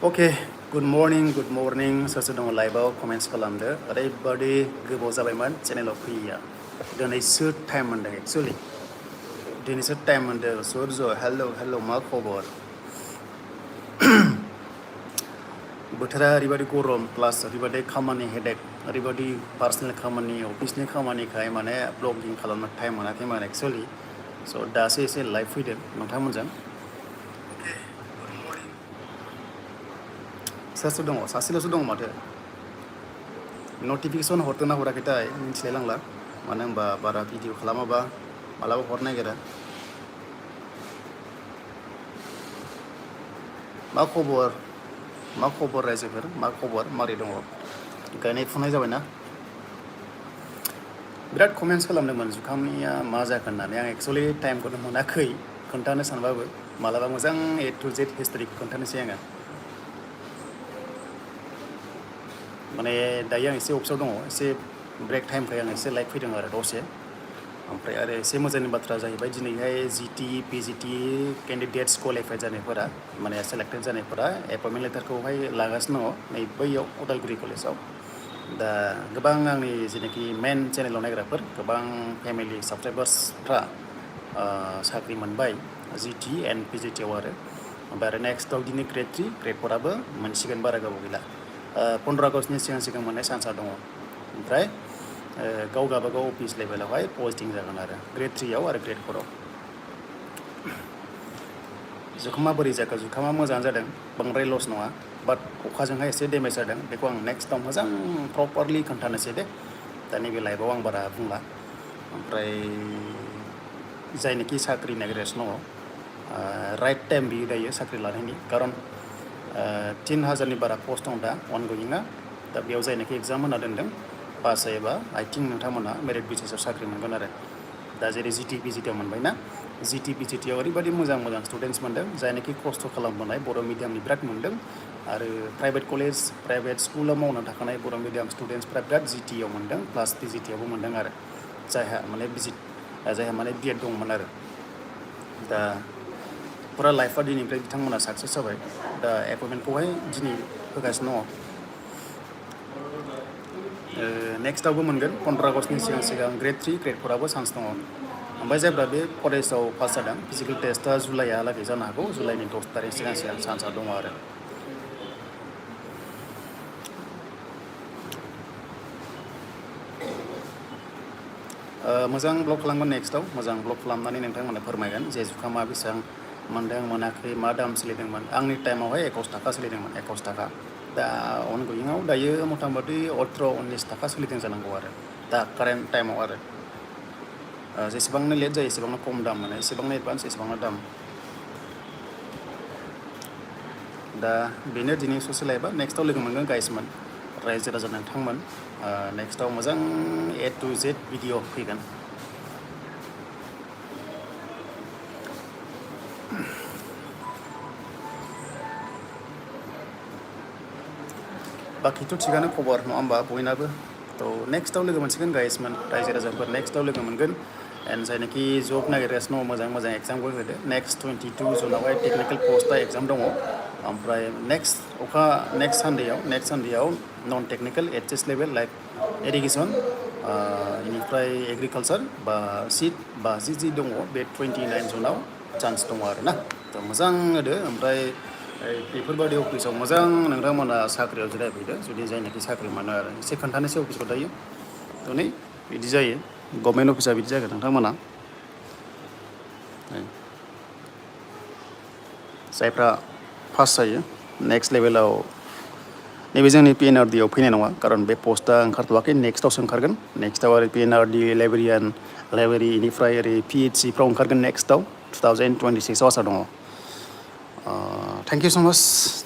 Okay, good morning सोर सोर दङ लाइभआव कमेन्ट्स खालामदो ओरैबादि गोबाव जाबायमोन चेनेलाव फैयैया दिनैसो टाइम मोनदों एक्सुअलि दिनैसो टाइम मोनदों सुरज हेल' मा खबर बोथोरा ओरैबादि गरम प्लास ओरैबादि खामानि हेडेक ओरैबादि पार्सनेल खामानि अफिसनि खामानिखाय माने ब्लगिं खालामनो टाइम मोनाखैमोन एक्सुअलि स' दासो एसे लाइभ फैदों नोंथांमोनजों सोर सोर दङ सासेल'सो दङ माथो नटिफिकेसन हरदोंना हराखैथाय मिथिलायलांला मानो होनबा बारा भिडिअ खालामाबा मालाबा हरनो नागिरा मा खबर रायजोफोर मा खबर मारै दङ गायनाय फुनाय जाबायना बिराद कमेन्ट्स खालामदोंमोन जुखामनिया मा जाखो होननानै आं एक्सुअलि टाइमखौनो मोनाखै खोन्थानो सानबाबो मालाबा मोजां A to Z हिस्ट'रिखौ खोन्थानोसै आङो माने दायो आं एसे अफिसाव दङ एसे ब्रेक टाइमखाय आं एसे लाइभ फैदों आरो दसे ओमफ्राय आरो एसे मोजांनि बाथ्रा जाहैबाय दिनैहाय GT PGT केन्डिडेट्स क्वालिफाइड जानायफोरा माने सेलेक्टेड जानायफोरा एपइन्टमेन्ट लेटारखौहाय लागासिनो दङ नै बैयाव उदालगुरि कलेजाव दा गोबां आंनि जेनाखि मेन चेनेलाव नायग्राफोर गोबां फेमिलि साबसक्राइबार्सफ्रा साख्रि मोनबाय GT एन्ड PGT आव आरो ओमफ्राय आरो नेक्स्टआव दिनै ग्रेड 3 ग्रेड 4 आबो मोनसिगोन बारा गोबाव गैला 15 आगस्टनि सिगां मोननाय चान्सआ दङ ओमफ्राय गाव गाबागाव अफिस लेभेलावहाय पस्टिं जागोन आरो ग्रेड 3 आव आरो ग्रेड 4 आव जुखामा बोरै जाखो जुखामा मोजां जादों बांद्राय लस नङा बाट अखाजोंहाय एसे डेमेज जादों बेखौ आं नेक्स्टआव मोजां प्रपारलि खोन्थानोसै दे दा नैबे लाइभआव आं बारा बुंला ओमफ्राय जायनोखि साख्रि नागिरगासिनो दङ राइट टाइम बियो दायो साख्रि लानायनि खारन 3000नि बारा पस्ट दं दा अनगयिंआ दा बेयाव जायनोखि एग्जाम होना दोनदों पास जायोबा आइ थिंक नोंथांमोना मेरिट बेसिसाव साख्रि मोनगोन आरो दा जेरै GT PGT आव मोनबायना GT PGT आव ओरैबादि मोजां स्टुडेन्टस मोनदों जायनोखि खस्थ' खालामबोनाय बर' मिडियामनि बिराद मोनदों आरो प्राइभेट कलेज प्राइभेट स्कुलाव मावनो थाखानाय बर' मिडियाम स्टुडेन्टसफ्रा बिराद GT आव मोनदों प्लास PGT आवबो मोनदों आरो जायहा माने B.Ed दंमोन आरो दा फुरा लाइफआ दिनैनिफ्राय बिथांमोना साक्सेस जाबाय दा एपइन्टमेन्टखौहाय दिनै होगासिनो दङ नेक्स्टआवबो मोनगोन 15 आगस्टनि सिगां ग्रेड 3 ग्रेड 4 आबो चान्स दङ ओमफ्राय जायफ्रा बे फरेस्टआव पास जादों फिजिकेल टेस्टआ जुलाइहालागै जानो हागौ जुलाइनि 10 तारिख सिगां चान्सआ दङ आरो मोजां ब्लग खालामगोन नेक्स्टआव मोजां ब्लग खालामनानै नोंथांमोननो फोरमायगोन जे जुखामा बेसेबां मोनदों मोनाखै मा दाम सोलिदोंमोन आंनि टाइमावहाय 21 थाखा सोलिदोंमोन 21 थाखा दा अनगयिंआव दायो मथा मथि 18-19 थाखा सोलिदों जानांगौ आरो दा कारेन्ट टाइमाव आरो जेसेबांनो लेट जायो एसेबांनो खम दाम मोनो एसेबांनो एडभान्स एसेबांनो दाम दा बेनो दिनै ससे लाइभआ नेक्स्टआव लोगो मोनगोन गाइसमोन रायजो राजा नोंथांमोन नेक्स्टआव मोजां A to Z भिडिअ फैगोन बाखिथ' थिगानो खबर नङा होमबा बयनाबो थ' नेक्स्टआव लोगो मोनसिगोन गाइसमोन रायजो राजाफोर नेक्स्टआव लोगो मोनगोन एन्ड जायनाखि जब नागिरगासिनो दङ मोजां एग्जामबो होदो नेक्स्ट 22 जुनावहाय टेकनिकेल पस्टआ एग्जाम दङ ओमफ्राय नेक्स्ट सानडेआव नन technical HS level like irrigation बेनिफ्राय एग्रिकालचार बा सिट बा जि दङ बे 29 जुनाव चान्स दङ आरो ना थ' मोजां होदो ओमफ्राय बेफोरबायदि अफिसाव मोजां नोंथांमोना साख्रियाव जिरायफैदो जुदि जायनाखि साख्रि मोनो आरो एसे खोन्थानोसै अफिसखौ दायो थ' नै बिदि जायो गभर्नमेन्ट अफिसा बिदि जागोन नोंथांमोना जायफ्रा पास जायो नेक्स्ट लेभेलाव नैबे जोंनि PNRD आव फैनाय नङा खारन बे पस्टआ ओंखारथ'वाखै नेक्स्टआवसो ओंखारगोन नेक्स्टआव आरो PNRD लाइब्रेरि इनिफ्राय ओरै PHC फ्राव ओंखारगोन नेक्स्टआव 2026 आव आसा दङ थेंक इउ स' माच